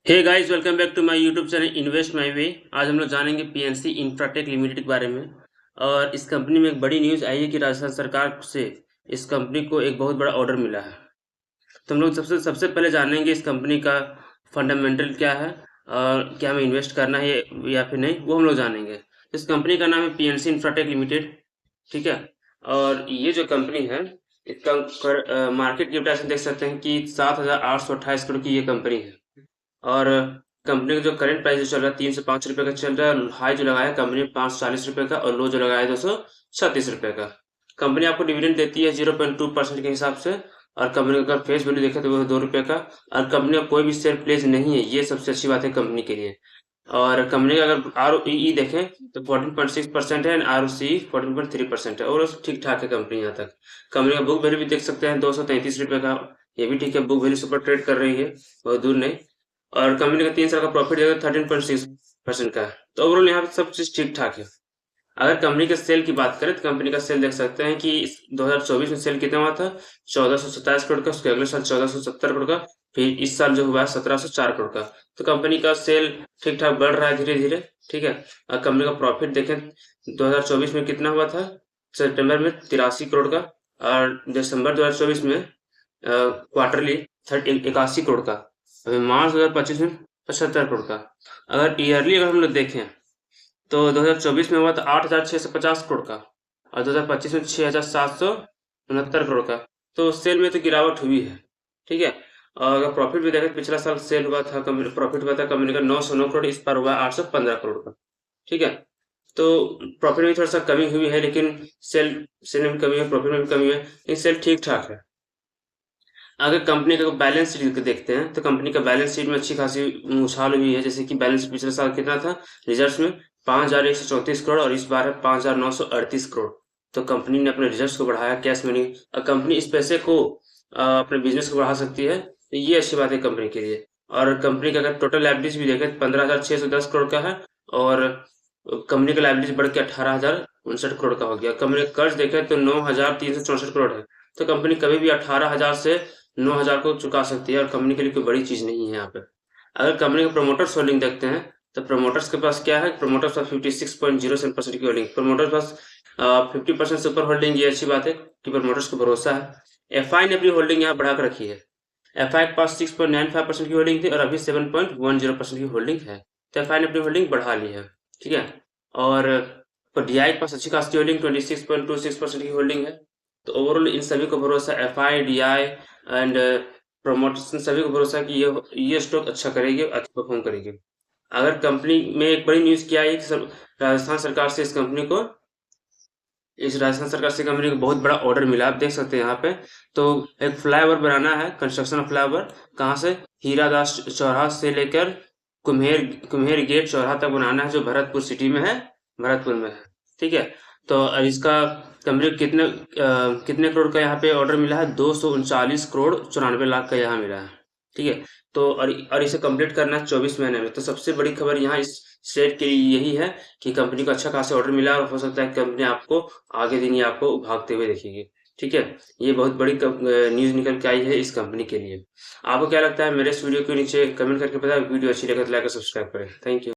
Hey guys, welcome back to my YouTube channel invest my way. आज हम लोग जानेंगे पीएनसी इंफ्राटेक लिमिटेड के बारे में। और इस कंपनी में एक बड़ी न्यूज़ आई है कि राजस्थान सरकार से इस कंपनी को एक बहुत बड़ा ऑर्डर मिला है। तो हम लोग सबसे सबसे पहले जानेंगे इस कंपनी का फंडामेंटल क्या है और क्या हमें इन्वेस्ट करना है या फिर नहीं, वो हम लोग जानेंगे। इस कंपनी का नाम है पीएनसी इंफ्राटेक लिमिटेड। ठीक है। और ये जो कंपनी है, इसका मार्केट कैपिटलाइजेशन देख सकते हैं कि 7,828 करोड़ की ये कंपनी है। और कंपनी का जो करंट प्राइस जो चल रहा है 305 रुपये का चल रहा है। हाई जो लगाया है कंपनी ने 540 रुपये का और लो जो लगाया है 236 रुपये का। कंपनी आपको डिविडेंड देती है 0.2% के हिसाब से। और कंपनी का फेस वैल्यू देखे तो वो है 2 रुपये का। और कंपनी का कोई भी शेयर प्लेस नहीं है, ये सबसे अच्छी बात है कंपनी के लिए। और कंपनी का अगर आर देखें तो 14.6% है, आर ओ सी 14.3% है और ठीक ठाक है कंपनी यहाँ तक। कंपनी का बुक वैल्यू भी देख सकते हैं 233 रुपये का। ये भी ठीक है, बुक वैल्यू सुपर ट्रेड कर रही है, बहुत दूर नहीं। और कंपनी का 3 साल का प्रॉफिट जो है 13.6% का है। तो ओवरऑल यहाँ पे सब चीज ठीक ठाक है। अगर कंपनी के सेल की बात करें तो कंपनी का सेल देख सकते हैं कि 2024 में सेल कितना हुआ था, 1427 करोड़ का। उसके अगले साल 1470 करोड़ का। फिर इस साल जो हुआ है 1704 करोड़ का। तो कंपनी का सेल ठीक ठाक बढ़ रहा है धीरे धीरे। ठीक है। और कंपनी का प्रॉफिट देखें 2024 में कितना हुआ था, सितंबर में 83 करोड़ का। और दिसंबर 2024 में क्वार्टरली 81 करोड़ का। अभी मार्च 2025 में 75 करोड़ का। अगर ईयरली अगर हम लोग देखें तो 2024 में हुआ था 8,650 करोड़ का। और 2025 में 6,769 करोड़ का। तो सेल में तो गिरावट हुई है। ठीक है। और अगर प्रॉफिट भी देखें, पिछला साल सेल हुआ था, प्रॉफिट हुआ था कंपनी का 909 करोड़, इस बार हुआ 815 करोड़ का। ठीक है। तो प्रॉफिट में थोड़ा सा कमी हुई है, लेकिन सेल में भी कमी है, प्रॉफिट में भी कमी है, लेकिन सेल ठीक ठाक है। अगर कंपनी का बैलेंस शीट देखते हैं तो कंपनी का बैलेंस शीट में अच्छी खासी उछाल हुई है। जैसे कि बैलेंस पिछले साल कितना था, रिजर्व्स में 5,134 करोड़ और इस बार है 5,938 करोड़। तो कंपनी ने अपने रिजर्व्स को बढ़ाया, कैश मनी। और कंपनी इस पैसे को अपने बिजनेस को बढ़ा सकती है, तो ये अच्छी बात है कंपनी के लिए। और कंपनी का अगर टोटल लाइबिलिटीज भी देखें 15,610 करोड़ का है। और कंपनी का लाइबिलिटीज बढ़ के 18,059 करोड़ का हो गया। कंपनी का कर्ज देखें तो 9,364 करोड़ है। तो कंपनी कभी भी 18,000 से 9,000 को चुका सकती है और कंपनी के लिए कोई बड़ी चीज नहीं है यहाँ पे। अगर कंपनी का प्रमोटर्स होल्डिंग देखते हैं तो प्रमोटर्स के पास क्या है, प्रमोटर्स पास 56.07% की होल्डिंग। प्रमोटर्स पास 50% से ऊपर होल्डिंग, ये अच्छी बात है कि प्रमोटर्स को भरोसा है। एफआई ने अपनी होल्डिंग यहाँ बढ़ा कर रखी है। एफआई के पास 6.95% की होल्डिंग थी और अभी 7.10% की होल्डिंग है। तो एफआई ने अपनी होल्डिंग बढ़ा ली है। ठीक है। और डीआई के पास अच्छी खासी होल्डिंग 26.26% की होल्डिंग है। तो ओवरऑल इन सभी को भरोसा, एफआई, डीआई एंड प्रमोटर्स, इन सभी को भरोसा है कि ये स्टॉक अच्छा करेगी, अच्छा परफॉर्म करेगी। अगर कंपनी में एक बड़ी न्यूज क्या है कि राजस्थान सरकार से इस राजस्थान सरकार से कंपनी को बहुत बड़ा ऑर्डर मिला। आप देख सकते हैं यहाँ पे। तो एक फ्लाईओवर बनाना है, कंस्ट्रक्शन ऑफ फ्लाईओवर। कहाँ से, हीरादास चौराहा से लेकर कुम्हेर कुम्हेर गेट चौराहा तक बनाना है, जो भरतपुर सिटी में है, भरतपुर में है। ठीक है। तो अब इसका कंपनी को कितने करोड़ का यहाँ पे ऑर्डर मिला है, 239 करोड़ 94 लाख का यहाँ मिला है। ठीक है। तो और इसे कंप्लीट करना है 24 महीने में। तो सबसे बड़ी खबर यहाँ इस शेयर के लिए यही है कि कंपनी को अच्छा खासा ऑर्डर मिला और हो सकता है कंपनी आपको आगे दिन ही आपको भागते हुए देखेगी। ठीक है। ये बहुत बड़ी न्यूज निकल के आई है इस कंपनी के लिए। आपको क्या लगता है, मेरे इस वीडियो के नीचे कमेंट करके बताएं। वीडियो अच्छी लगे तो लाइक और सब्सक्राइब करें। Thank you.